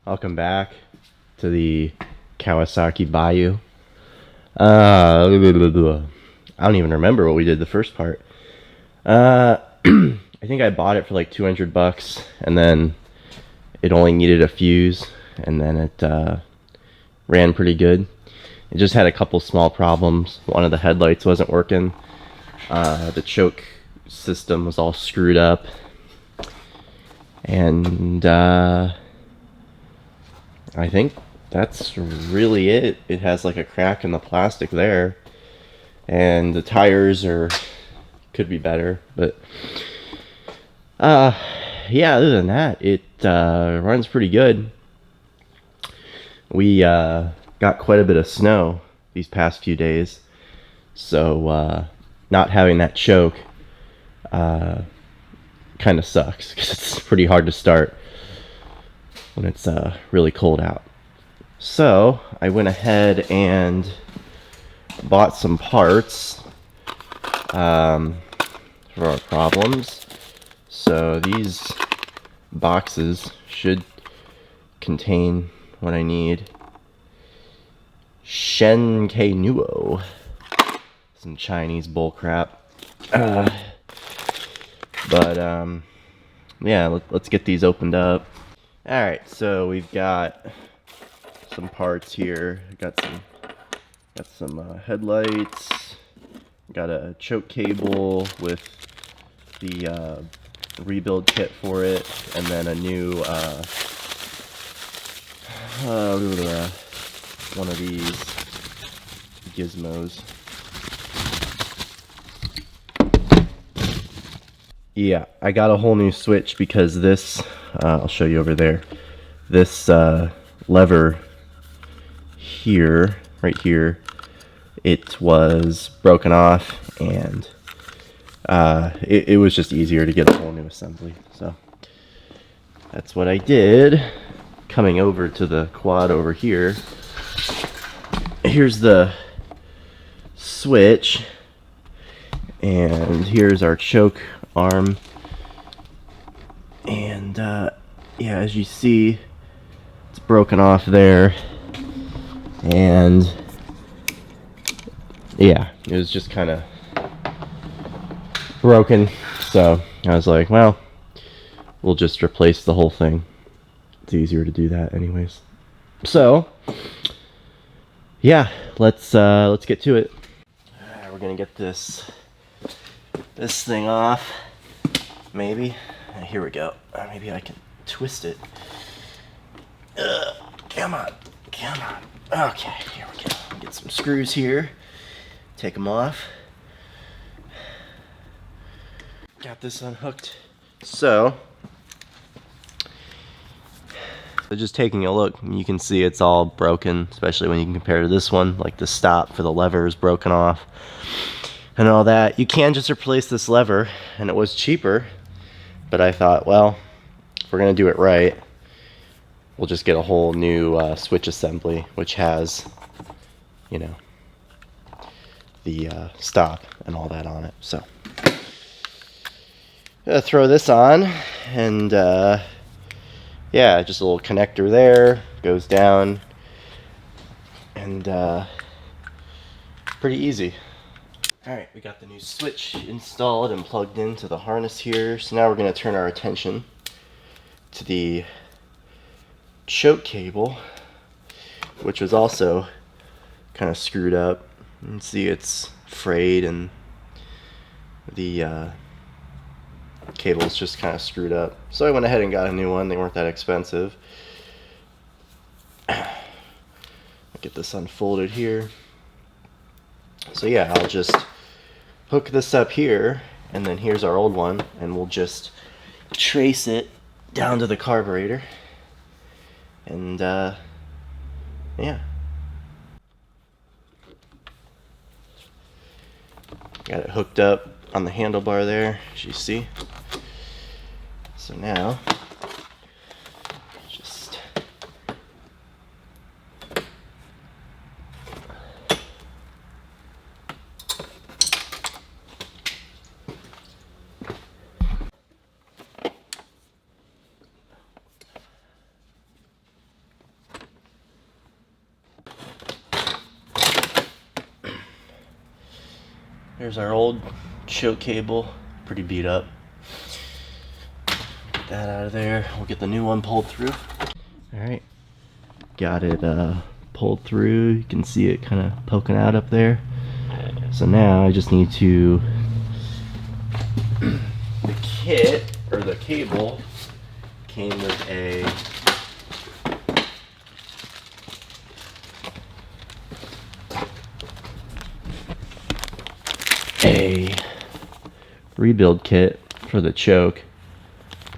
Welcome back to the Kawasaki Bayou. I don't even remember what we did the first part. I think I bought it for like $200, and then it only needed a fuse, and then it ran pretty good. It just had a couple small problems. One of the headlights wasn't working. The choke system was all screwed up, and I think that's really it. It has like a crack in the plastic there, and the tires could be better, but yeah, other than that, it runs pretty good. We got quite a bit of snow these past few days, so not having that choke kind of sucks because it's pretty hard to start when it's really cold out. So I went ahead and bought some parts for our problems. So these boxes should contain what I need. Shenkei Nuo. Some Chinese bull crap. But yeah, let's get these opened up. Alright, so we've got some parts here. Got some headlights. Got a choke cable with the rebuild kit for it, and then a new one of these gizmos. Yeah, I got a whole new switch because this, I'll show you over there, this lever here, right here, it was broken off, and it was just easier to get a whole new assembly. So that's what I did. Coming over to the quad over here, here's the switch, and here's our choke arm, and yeah, as you see, it's broken off there, and yeah, it was just kind of broken, so I was like, well, we'll just replace the whole thing. It's easier to do that anyways. So yeah, let's get to it. We're gonna get this thing off. Maybe. Here we go. Maybe I can twist it. Come on. Okay, here we go. Get some screws here. Take them off. Got this unhooked. So just taking a look, you can see it's all broken, especially when you can compare to this one. Like the stop for the lever is broken off and all that. You can just replace this lever, and it was cheaper, but I thought, well, if we're gonna do it right, we'll just get a whole new switch assembly, which has, you know, the stop and all that on it. So gonna throw this on, and yeah, just a little connector there, goes down, and pretty easy. Alright, we got the new switch installed and plugged into the harness here. So now we're going to turn our attention to the choke cable, which was also kind of screwed up. You can see it's frayed, and the cable's just kind of screwed up. So I went ahead and got a new one. They weren't that expensive. I'll get this unfolded here. So yeah, I'll just hook this up here, and then here's our old one, and we'll just trace it down to the carburetor, and yeah. Got it hooked up on the handlebar there, as you see. So now, just There's our old choke cable, pretty beat up. Get that out of there. We'll get the new one pulled through. Alright, got it pulled through. You can see it kind of poking out up there. So now I just need to, the kit, or the cable, came with a rebuild kit for the choke.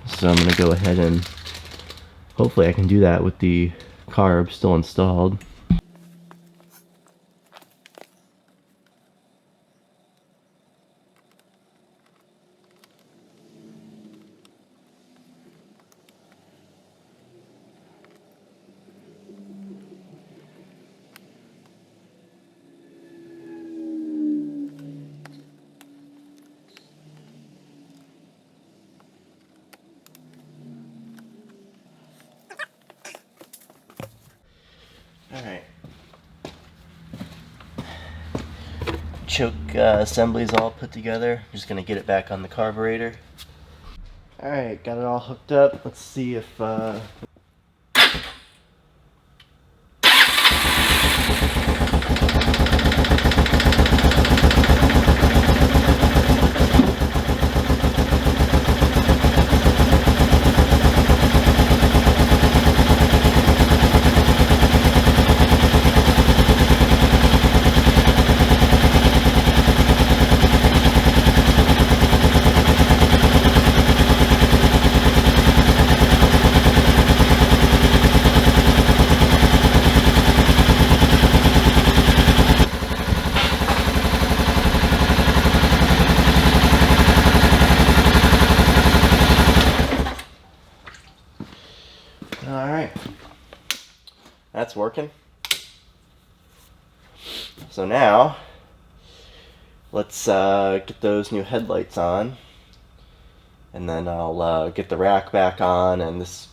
So I'm going to go ahead and hopefully I can do that with the carb still installed. Alright. Choke assembly's all put together. I'm just going to get it back on the carburetor. Alright, got it all hooked up. Let's see if alright, that's working. So now, let's get those new headlights on, and then I'll get the rack back on and this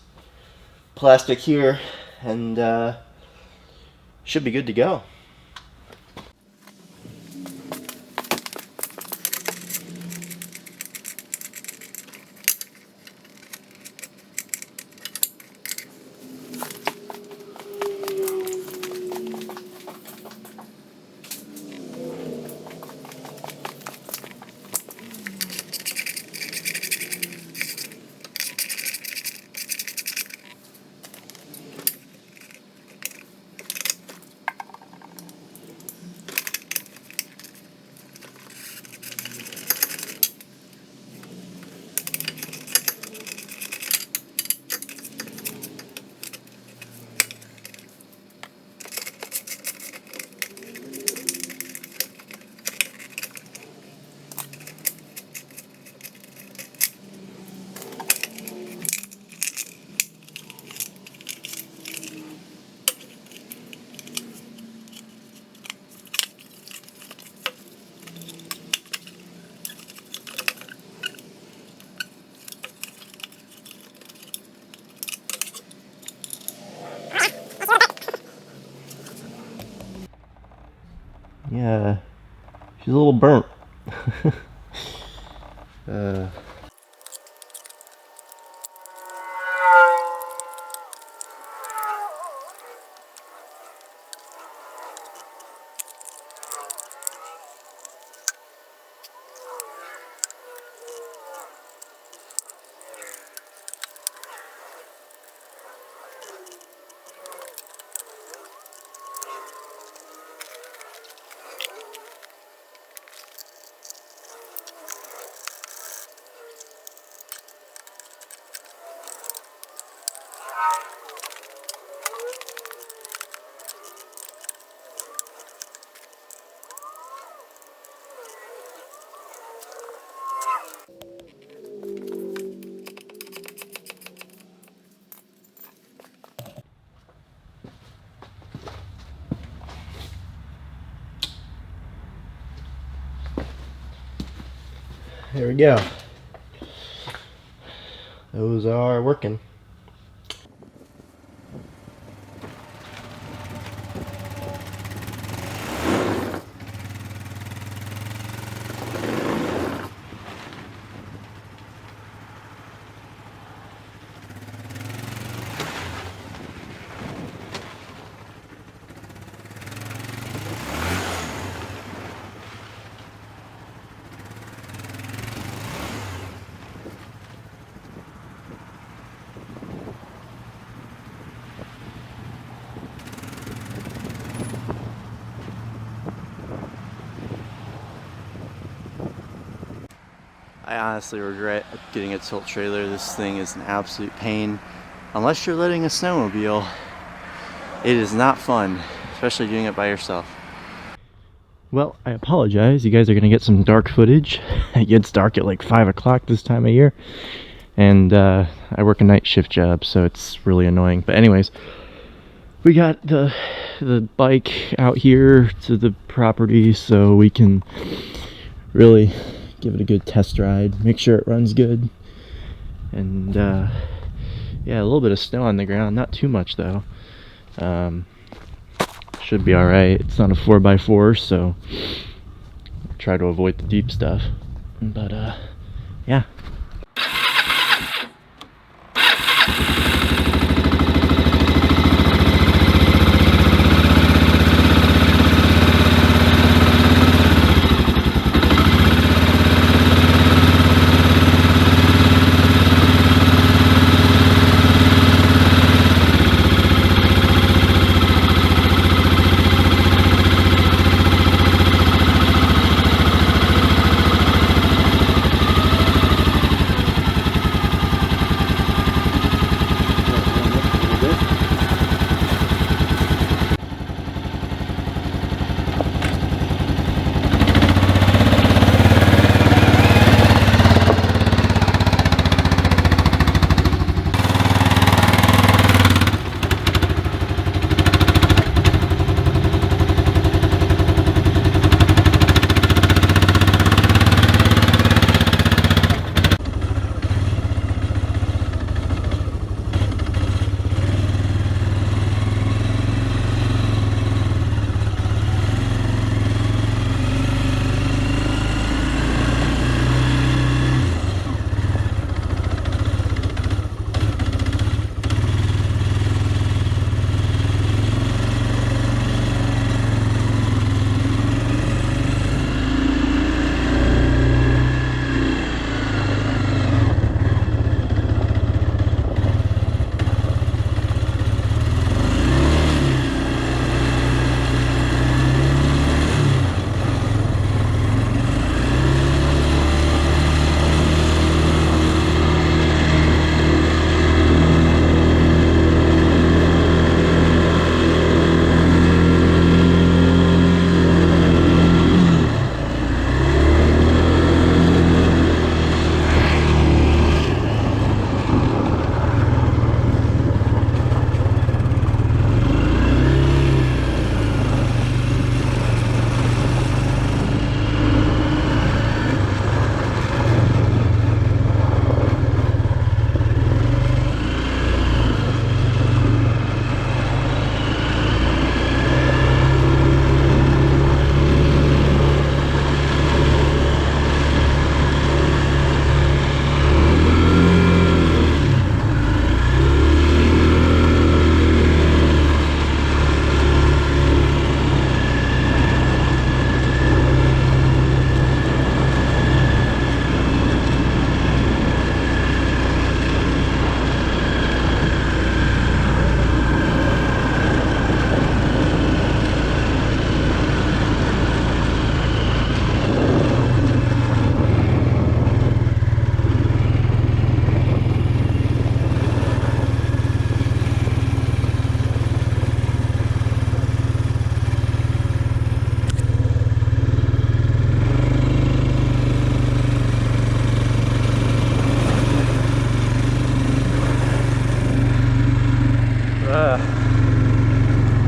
plastic here, and should be good to go. Yeah, she's a little burnt. There we go. Those are working. I honestly regret getting a tilt trailer. This thing is an absolute pain. Unless you're letting a snowmobile, it is not fun, especially doing it by yourself. Well, I apologize. You guys are going to get some dark footage. It gets dark at like 5 o'clock this time of year. And I work a night shift job, so it's really annoying. But anyways, we got the bike out here to the property so we can really give it a good test ride. Make sure it runs good. And yeah, a little bit of snow on the ground. Not too much, though. Should be alright. It's not a 4x4, so try to avoid the deep stuff. But yeah.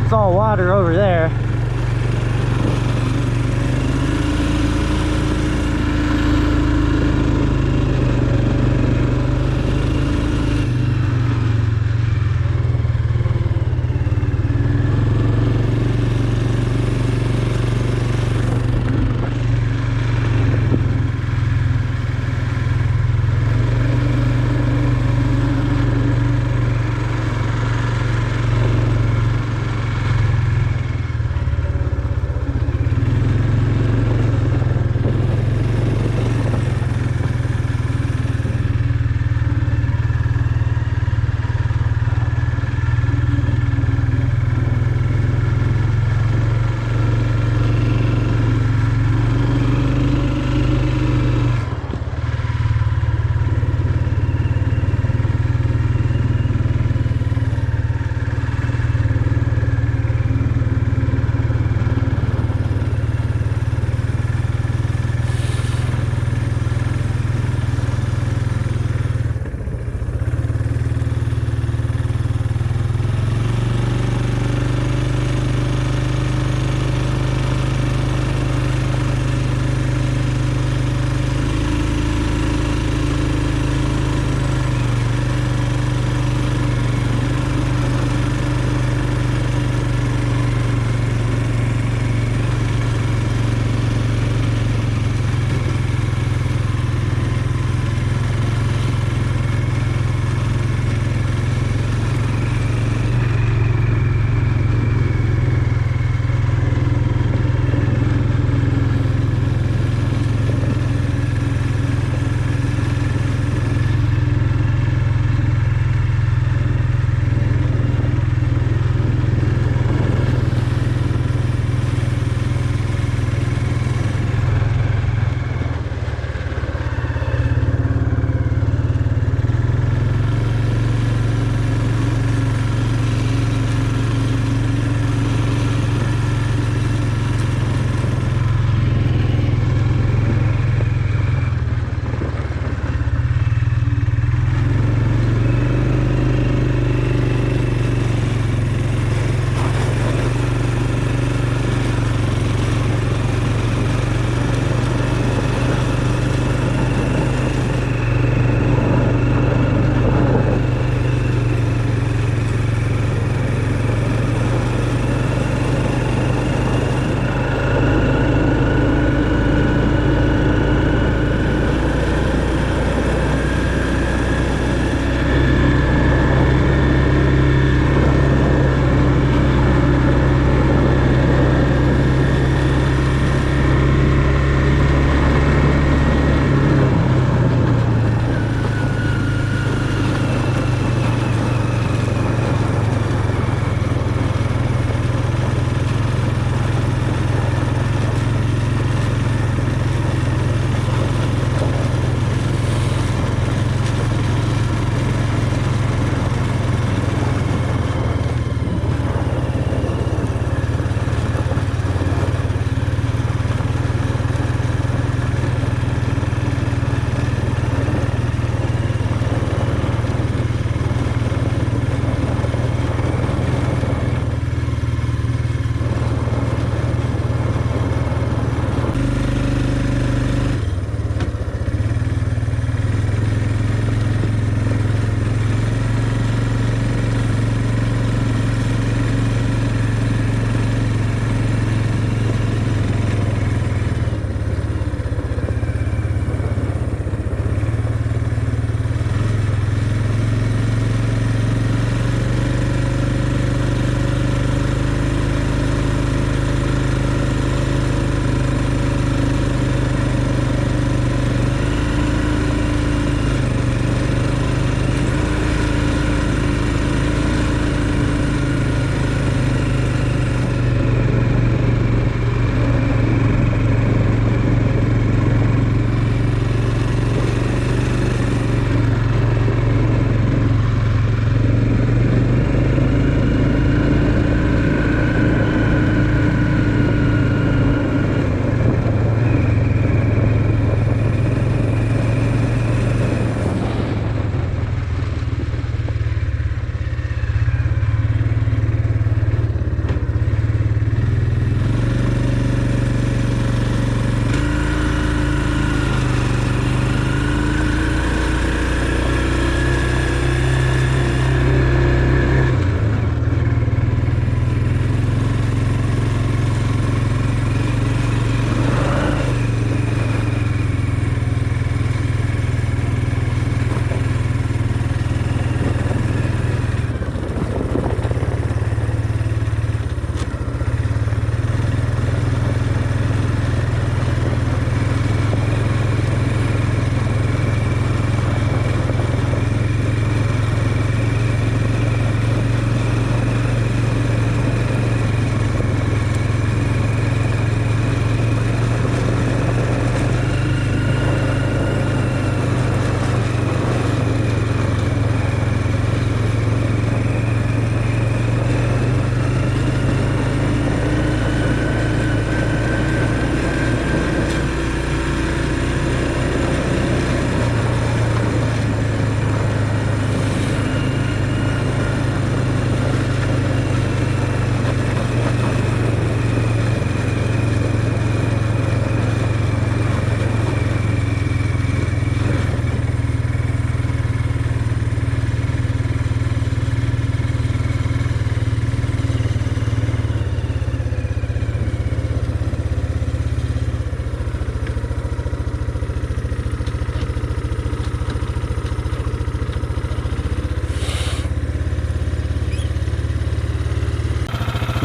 It's all water over there.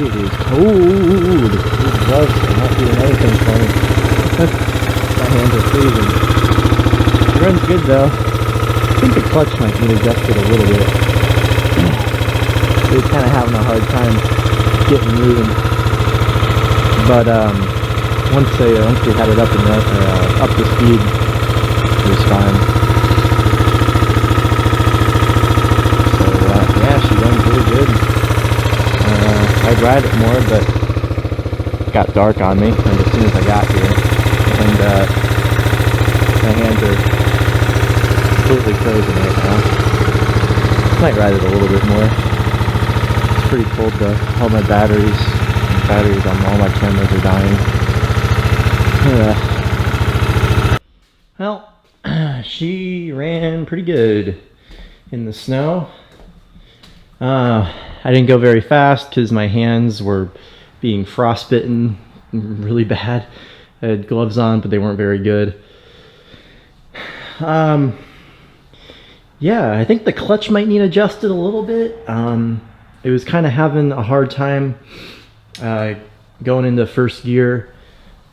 It is cold. These gloves are not doing anything for me. My hands are freezing. It runs good though. I think the clutch might need adjusted a little bit. It was kind of having a hard time getting moving. But once we had it up and up to speed, it was fine. So yeah, she runs really good. I'd ride it more, but it got dark on me as soon as I got here, and my hands are completely frozen right now. Might ride it a little bit more. It's pretty cold though. All my batteries on all my cameras are dying. Well, she ran pretty good in the snow. I didn't go very fast because my hands were being frostbitten really bad. I had gloves on, but they weren't very good. Yeah, I think the clutch might need adjusted a little bit. It was kind of having a hard time going into first gear.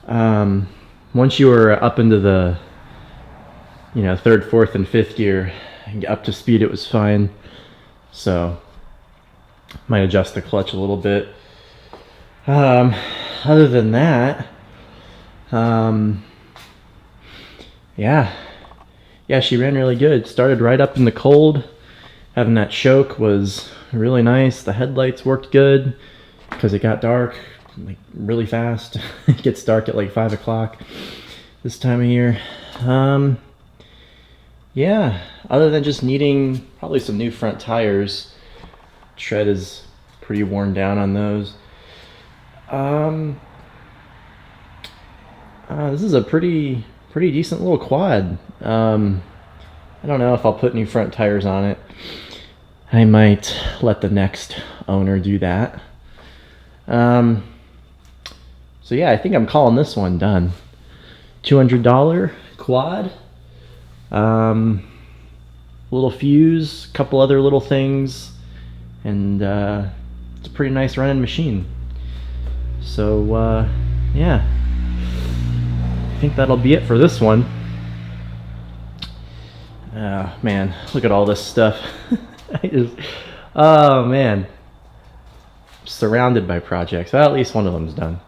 Once you were up into the third, fourth, and fifth gear, up to speed, it was fine. So might adjust the clutch a little bit. Other than that, yeah, she ran really good. Started right up in the cold. Having that choke was really nice. The headlights worked good because it got dark like really fast. It gets dark at like 5 o'clock this time of year. Yeah, other than just needing probably some new front tires. Tread is pretty worn down on those. This is a pretty decent little quad. I don't know if I'll put new front tires on it. I might let the next owner do that. So yeah, I think I'm calling this one done. $200 quad. Little fuse, couple other little things, and it's a pretty nice running machine. So yeah, I think that'll be it for this one. Oh man, look at all this stuff. Oh man, surrounded by projects. Well, at least one of them's done.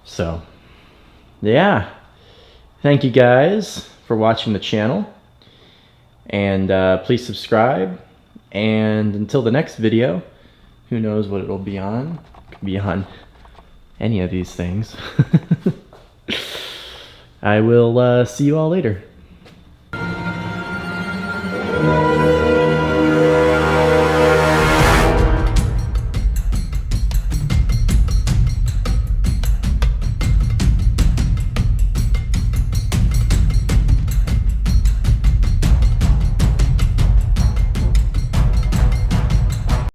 So yeah, thank you guys for watching the channel, and please subscribe. And until the next video, who knows what it'll be on? It could be on any of these things. I will see you all later.